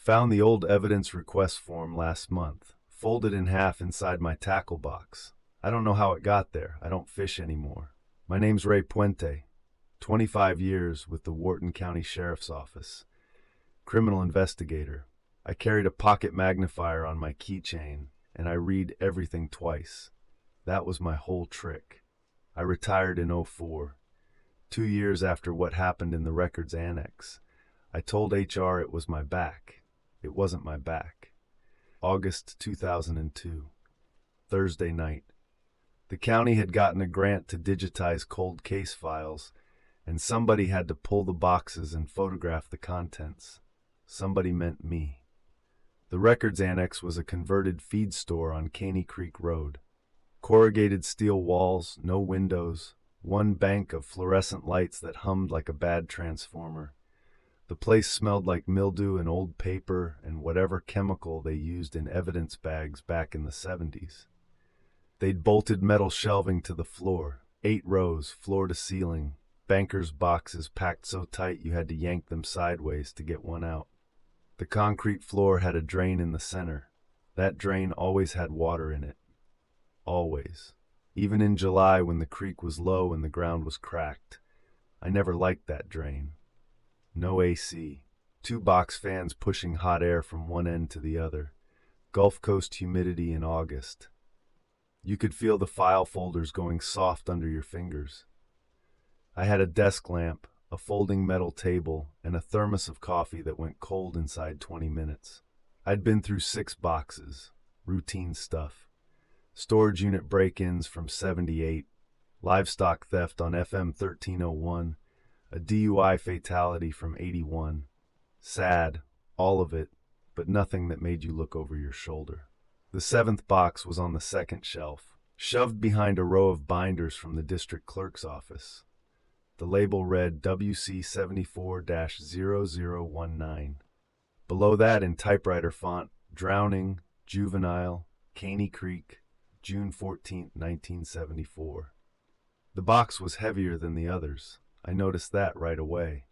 Found the old evidence request form last month, folded in half inside my tackle box. I don't know how it got there. I don't fish anymore. My name's Ray Puente, 25 years with the Wharton County Sheriff's Office. Criminal investigator. I carried a pocket magnifier on my keychain, and I read everything twice. That was my whole trick. I retired in '04, 2 years after what happened in the records annex. I told HR it was my back. It wasn't my back. August 2002, Thursday night. The county had gotten a grant to digitize cold case files, and somebody had to pull the boxes and photograph the contents. Somebody meant me. The records annex was a converted feed store on Caney Creek Road. Corrugated steel walls, no windows, one bank of fluorescent lights that hummed like a bad transformer. The place smelled like mildew and old paper and whatever chemical they used in evidence bags back in the '70s. They'd bolted metal shelving to the floor, 8 rows, floor to ceiling, bankers' boxes packed so tight you had to yank them sideways to get one out. The concrete floor had a drain in the center. That drain always had water in it. Always. Even in July when the creek was low and the ground was cracked. I never liked that drain. No AC. 2 box fans pushing hot air from one end to the other. Gulf Coast humidity in August. You could feel the file folders going soft under your fingers. I had a desk lamp, a folding metal table, and a thermos of coffee that went cold inside 20 minutes. I'd been through 6 boxes. Routine stuff. Storage unit break-ins from '78, livestock theft on FM 1301, a DUI fatality from '81. Sad, all of it, but nothing that made you look over your shoulder. The 7th box was on the second shelf, shoved behind a row of binders from the district clerk's office. The label read WC 74-0019. Below that in typewriter font, Drowning, Juvenile, Caney Creek, June 14, 1974. The box was heavier than the others. I noticed that right away.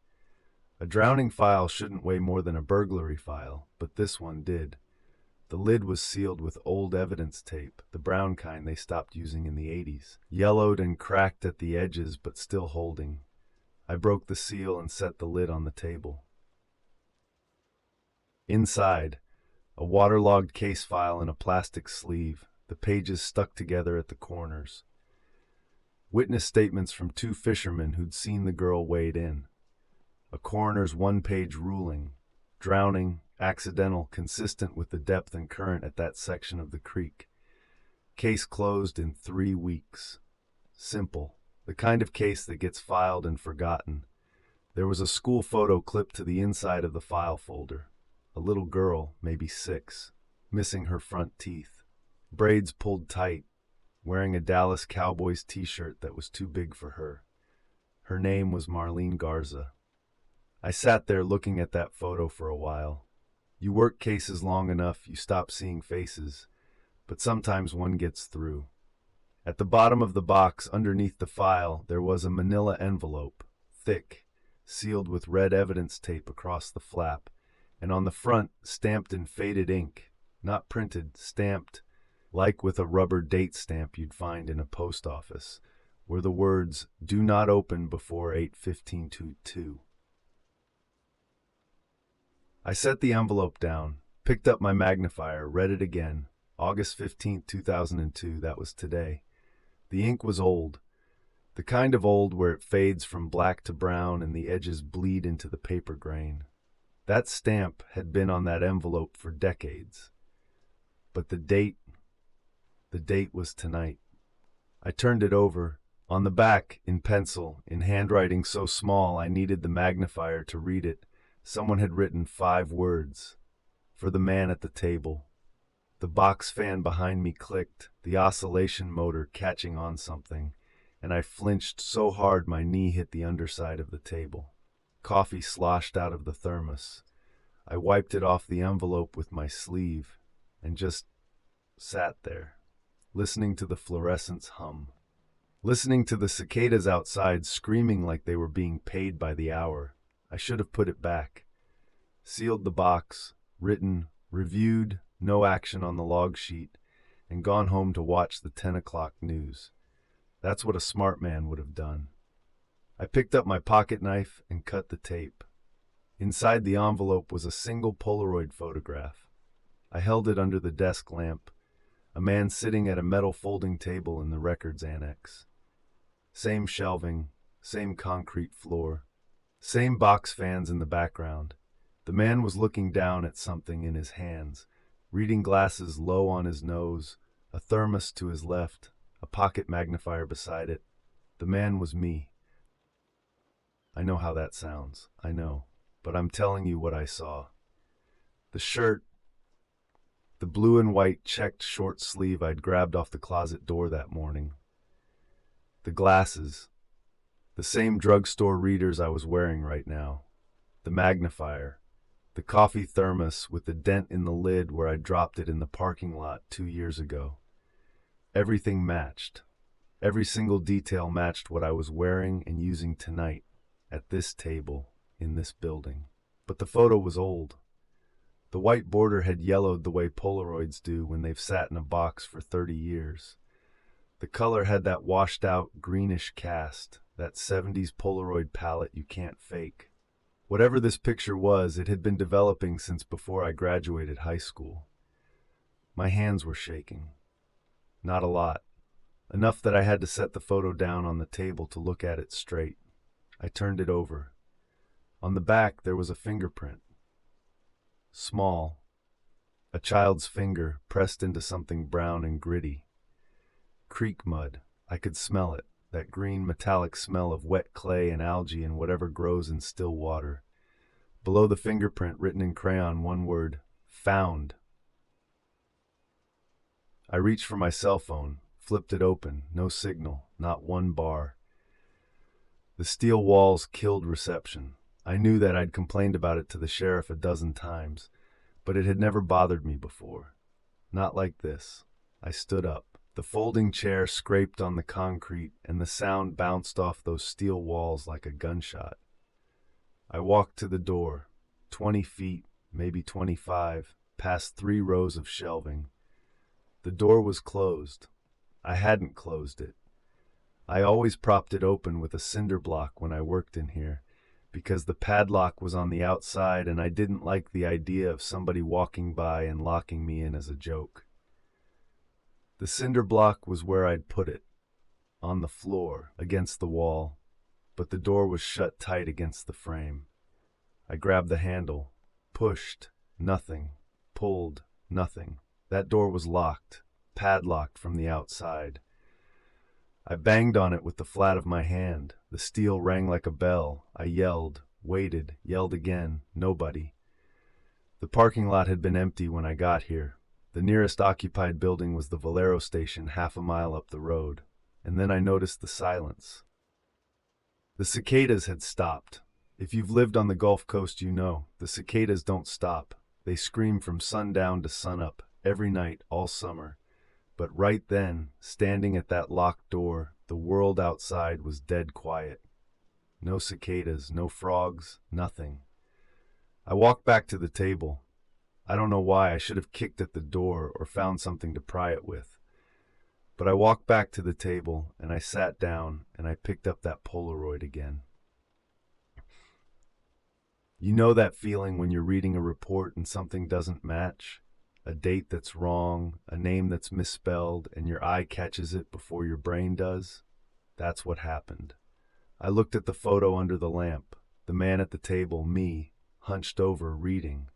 A drowning file shouldn't weigh more than a burglary file, but this one did. The lid was sealed with old evidence tape, the brown kind they stopped using in the '80s. Yellowed and cracked at the edges, but still holding. I broke the seal and set the lid on the table. Inside, a waterlogged case file in a plastic sleeve, the pages stuck together at the corners. Witness statements from 2 fishermen who'd seen the girl wade in. A coroner's 1-page ruling. Drowning, accidental, consistent with the depth and current at that section of the creek. Case closed in 3 weeks. Simple. The kind of case that gets filed and forgotten. There was a school photo clipped to the inside of the file folder. A little girl, maybe 6, missing her front teeth. Braids pulled tight, wearing a Dallas Cowboys t-shirt that was too big for her. Her name was Marlene Garza. I sat there looking at that photo for a while. You work cases long enough, you stop seeing faces, but sometimes one gets through. At the bottom of the box, underneath the file, there was a manila envelope, thick, sealed with red evidence tape across the flap, and on the front, stamped in faded ink, not printed, stamped, like with a rubber date stamp you'd find in a post office, were the words, "Do not open before 8/15/22." I set the envelope down, picked up my magnifier, read it again. August 15, 2002, that was today. The ink was old, the kind of old where it fades from black to brown and the edges bleed into the paper grain. That stamp had been on that envelope for decades. But the date was tonight. I turned it over. On the back, in pencil, in handwriting so small I needed the magnifier to read it, someone had written 5 words. For the man at the table. The box fan behind me clicked, the oscillation motor catching on something, and I flinched so hard my knee hit the underside of the table. Coffee sloshed out of the thermos. I wiped it off the envelope with my sleeve and just sat there, listening to the fluorescents hum, listening to the cicadas outside screaming like they were being paid by the hour. I should have put it back, sealed the box, written, reviewed, no action on the log sheet, and gone home to watch the 10 o'clock news. That's what a smart man would have done. I picked up my pocket knife and cut the tape. Inside the envelope was a single Polaroid photograph. I held it under the desk lamp, a man sitting at a metal folding table in the records annex. Same shelving, same concrete floor, same box fans in the background. The man was looking down at something in his hands, reading glasses low on his nose, a thermos to his left, a pocket magnifier beside it. The man was me. I know how that sounds, I know, but I'm telling you what I saw. The shirt, the blue and white checked short sleeve I'd grabbed off the closet door that morning. The glasses, the same drugstore readers I was wearing right now. The magnifier, the coffee thermos with the dent in the lid where I dropped it in the parking lot 2 years ago. Everything matched. Every single detail matched what I was wearing and using tonight, at this table, in this building. But the photo was old. The white border had yellowed the way Polaroids do when they've sat in a box for 30 years. The color had that washed-out greenish cast, that 70s Polaroid palette you can't fake. Whatever this picture was, it had been developing since before I graduated high school. My hands were shaking. Not a lot. Enough that I had to set the photo down on the table to look at it straight. I turned it over. On the back, there was a fingerprint. Small. A child's finger pressed into something brown and gritty. Creek mud. I could smell it, that green metallic smell of wet clay and algae and whatever grows in still water. Below the fingerprint, written in crayon, one word, found. I reached for my cell phone, flipped it open, no signal, not one bar. The steel walls killed reception. I knew that I'd complained about it to the sheriff a dozen times, but it had never bothered me before. Not like this. I stood up. The folding chair scraped on the concrete, and the sound bounced off those steel walls like a gunshot. I walked to the door, 20 feet, maybe 25, past 3 rows of shelving. The door was closed. I hadn't closed it. I always propped it open with a cinder block when I worked in here, because the padlock was on the outside and I didn't like the idea of somebody walking by and locking me in as a joke. The cinder block was where I'd put it, on the floor, against the wall, but the door was shut tight against the frame. I grabbed the handle, pushed, nothing, pulled, nothing. That door was locked, padlocked from the outside. I banged on it with the flat of my hand. The steel rang like a bell. I yelled, waited, yelled again. Nobody. The parking lot had been empty when I got here. The nearest occupied building was the Valero station half a mile up the road. And then I noticed the silence. The cicadas had stopped. If you've lived on the Gulf Coast, you know, the cicadas don't stop. They scream from sundown to sunup, every night, all summer. But right then, standing at that locked door, the world outside was dead quiet. No cicadas, no frogs, nothing. I walked back to the table. I don't know why. I should have kicked at the door or found something to pry it with. But I walked back to the table, and I sat down, and I picked up that Polaroid again. You know that feeling when you're reading a report and something doesn't match? A date that's wrong, a name that's misspelled, and your eye catches it before your brain does? That's what happened. I looked at the photo under the lamp, the man at the table, me, hunched over, reading,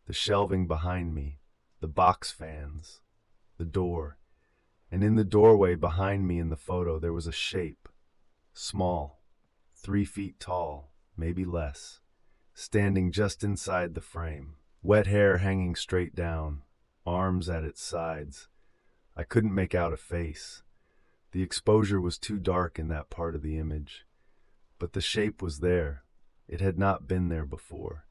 the shelving behind me, the box fans, the door, and in the doorway behind me in the photo there was a shape, small, 3 feet tall, maybe less, standing just inside the frame, wet hair hanging straight down, arms at its sides. I couldn't make out a face. The exposure was too dark in that part of the image. But the shape was there. It had not been there before.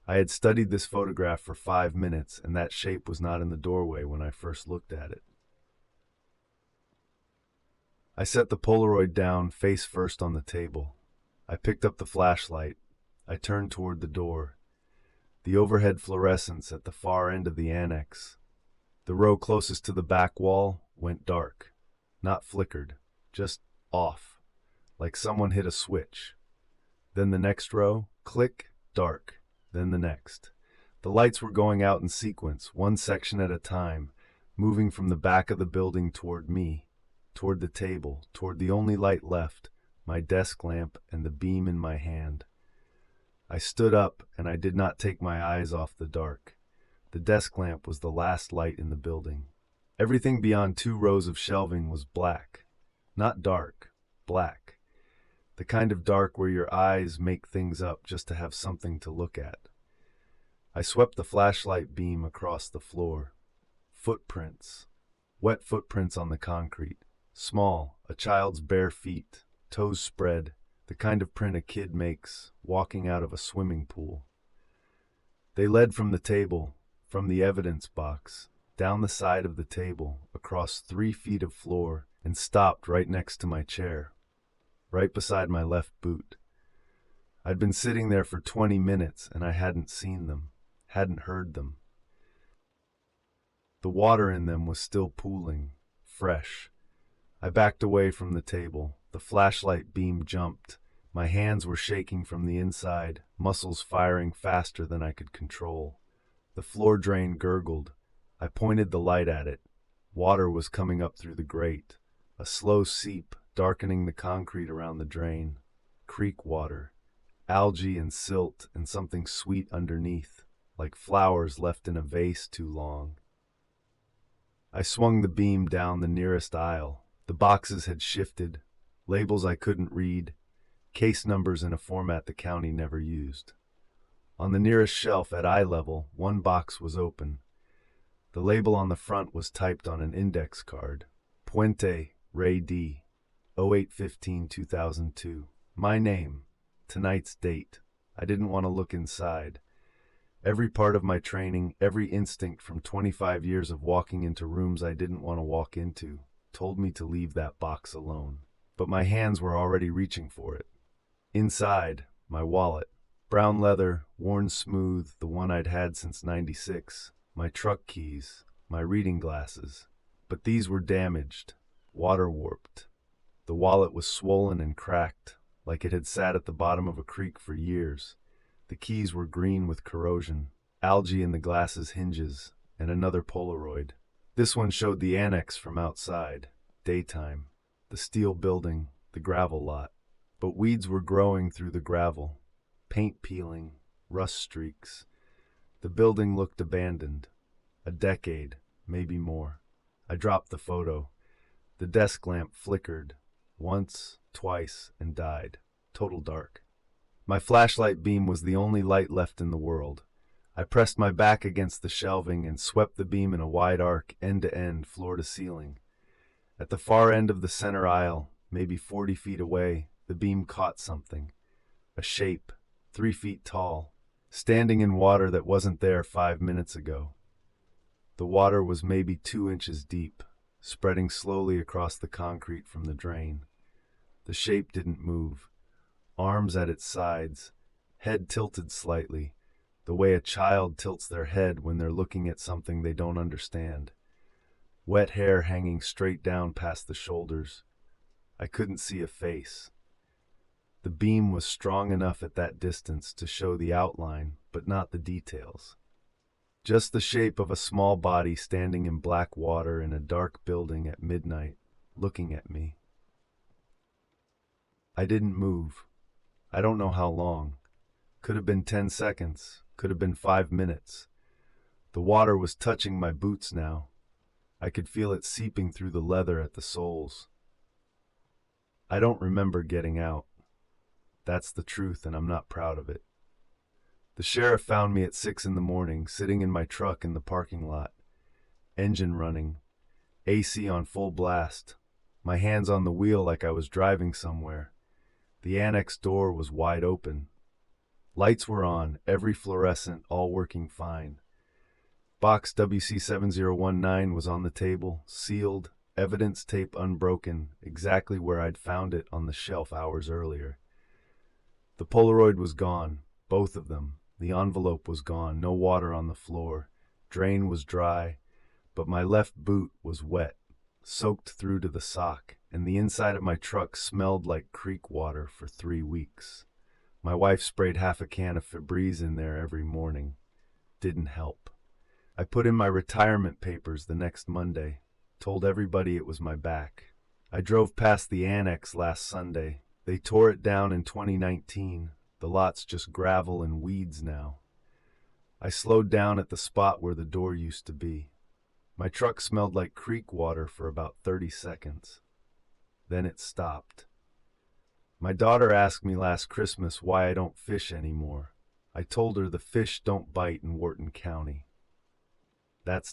I had studied this photograph for 5 minutes, and that shape was not in the doorway when I first looked at it. I set the Polaroid down face first on the table. I picked up the flashlight. I turned toward the door. the overhead fluorescence at the far end of the annex. The row closest to the back wall went dark, not flickered, just off, like someone hit a switch. Then the next row, click, dark, then the next. The lights were going out in sequence, one section at a time, moving from the back of the building toward me, toward the table, toward the only light left, my desk lamp and the beam in my hand. I stood up, and I did not take my eyes off the dark. The desk lamp was the last light in the building. Everything beyond 2 rows of shelving was black. Not dark, black. The kind of dark where your eyes make things up just to have something to look at. I swept the flashlight beam across the floor. Footprints. Wet footprints on the concrete. Small, a child's bare feet, toes spread, the kind of print a kid makes walking out of a swimming pool. They led from the table, from the evidence box, down the side of the table, across 3 feet of floor, and stopped right next to my chair, right beside my left boot. I'd been sitting there for 20 minutes and I hadn't seen them, hadn't heard them. The water in them was still pooling, fresh. I backed away from the table. The flashlight beam jumped. My hands were shaking from the inside, muscles firing faster than I could control. The floor drain gurgled. I pointed the light at it. Water was coming up through the grate, a slow seep darkening the concrete around the drain. Creek water, algae and silt and something sweet underneath, like flowers left in a vase too long. I swung the beam down the nearest aisle. The boxes had shifted, labels I couldn't read, case numbers in a format the county never used. On the nearest shelf at eye level, one box was open. The label on the front was typed on an index card. Puente, Ray D. 08/15/2002. My name. Tonight's date. I didn't want to look inside. Every part of my training, every instinct from 25 years of walking into rooms I didn't want to walk into, told me to leave that box alone. But my hands were already reaching for it. Inside, my wallet. Brown leather, worn smooth, the one I'd had since '96. My truck keys, my reading glasses. But these were damaged, water warped. The wallet was swollen and cracked, like it had sat at the bottom of a creek for years. The keys were green with corrosion, algae in the glass's hinges, and another Polaroid. This one showed the annex from outside, daytime, the steel building, the gravel lot. But weeds were growing through the gravel, paint peeling, rust streaks. The building looked abandoned. A decade, maybe more. I dropped the photo. The desk lamp flickered, once, twice, and died. Total dark. My flashlight beam was the only light left in the world. I pressed my back against the shelving and swept the beam in a wide arc, end to end, floor to ceiling. At the far end of the center aisle, maybe 40 feet away, the beam caught something. A shape, 3 feet tall, standing in water that wasn't there 5 minutes ago. The water was maybe 2 inches deep, spreading slowly across the concrete from the drain. The shape didn't move. Arms at its sides, head tilted slightly, the way a child tilts their head when they're looking at something they don't understand. Wet hair hanging straight down past the shoulders. I couldn't see a face. The beam was strong enough at that distance to show the outline, but not the details. Just the shape of a small body standing in black water in a dark building at midnight, looking at me. I didn't move. I don't know how long. Could have been 10 seconds, could have been 5 minutes. The water was touching my boots now. I could feel it seeping through the leather at the soles. I don't remember getting out. That's the truth, and I'm not proud of it. The sheriff found me at 6 in the morning, sitting in my truck in the parking lot. Engine running, AC on full blast, my hands on the wheel like I was driving somewhere. The annex door was wide open. Lights were on, every fluorescent, all working fine. Box WC7019 was on the table, sealed, evidence tape unbroken, exactly where I'd found it on the shelf hours earlier. The Polaroid was gone, both of them, The envelope was gone, no water on the floor. Drain was dry, but my left boot was wet, soaked through to the sock, and the inside of my truck smelled like creek water for 3 weeks. My wife sprayed half a can of Febreze in there every morning. Didn't help. I put in my retirement papers the next Monday, told everybody it was my back. I drove past the annex last Sunday. They tore it down in 2019. The lot's just gravel and weeds now. I slowed down at the spot where the door used to be. My truck smelled like creek water for about 30 seconds. Then it stopped. My daughter asked me last Christmas why I don't fish anymore. I told her the fish don't bite in Wharton County. That's